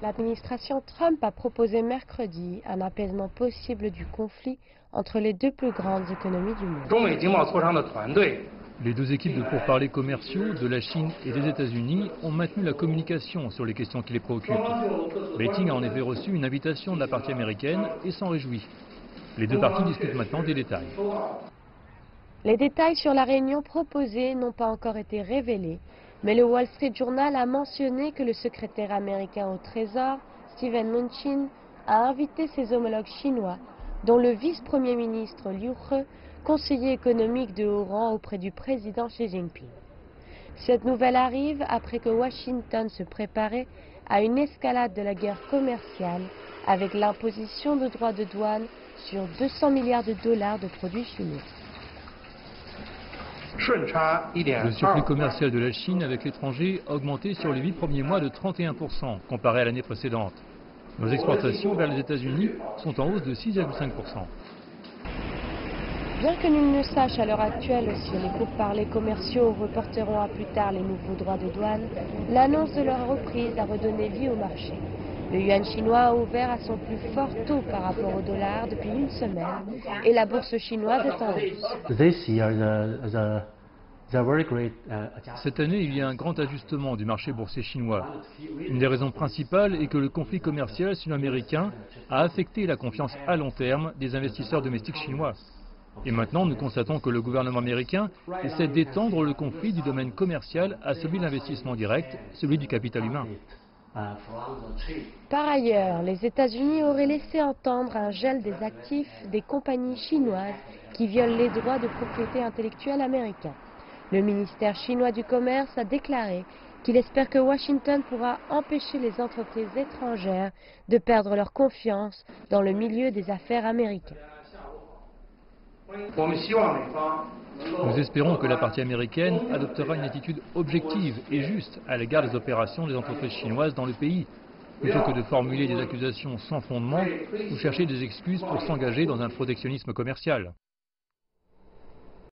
L'administration Trump a proposé mercredi un apaisement possible du conflit entre les deux plus grandes économies du monde. 中美经贸磋商的团队 Les deux équipes de pourparlers commerciaux de la Chine et des États-Unis ont maintenu la communication sur les questions qui les préoccupent. Beijing a en effet reçu une invitation de la partie américaine et s'en réjouit. Les deux parties discutent maintenant des détails. Les détails sur la réunion proposée n'ont pas encore été révélés, mais le Wall Street Journal a mentionné que le secrétaire américain au Trésor, Steven Mnuchin, a invité ses homologues chinois, dont le vice-premier ministre Liu He, conseiller économique de haut rang auprès du président Xi Jinping. Cette nouvelle arrive après que Washington se préparait à une escalade de la guerre commerciale avec l'imposition de droits de douane sur 200 milliards de dollars de produits chinois. Le surplus commercial de la Chine avec l'étranger a augmenté sur les 8 premiers mois de 31% comparé à l'année précédente. Nos exportations vers les États-Unis sont en hausse de 6,5%. Bien que nul ne sache à l'heure actuelle si les pourparlers commerciaux reporteront à plus tard les nouveaux droits de douane, l'annonce de leur reprise a redonné vie au marché. Le yuan chinois a ouvert à son plus fort taux par rapport au dollar depuis une semaine et la bourse chinoise est en hausse. Cette année, il y a un grand ajustement du marché boursier chinois. Une des raisons principales est que le conflit commercial sino-américain a affecté la confiance à long terme des investisseurs domestiques chinois. Et maintenant, nous constatons que le gouvernement américain essaie d'étendre le conflit du domaine commercial à celui de l'investissement direct, celui du capital humain. Par ailleurs, les États-Unis auraient laissé entendre un gel des actifs des compagnies chinoises qui violent les droits de propriété intellectuelle américains. Le ministère chinois du Commerce a déclaré qu'il espère que Washington pourra empêcher les entreprises étrangères de perdre leur confiance dans le milieu des affaires américain. Nous espérons que la partie américaine adoptera une attitude objective et juste à l'égard des opérations des entreprises chinoises dans le pays, plutôt que de formuler des accusations sans fondement ou chercher des excuses pour s'engager dans un protectionnisme commercial.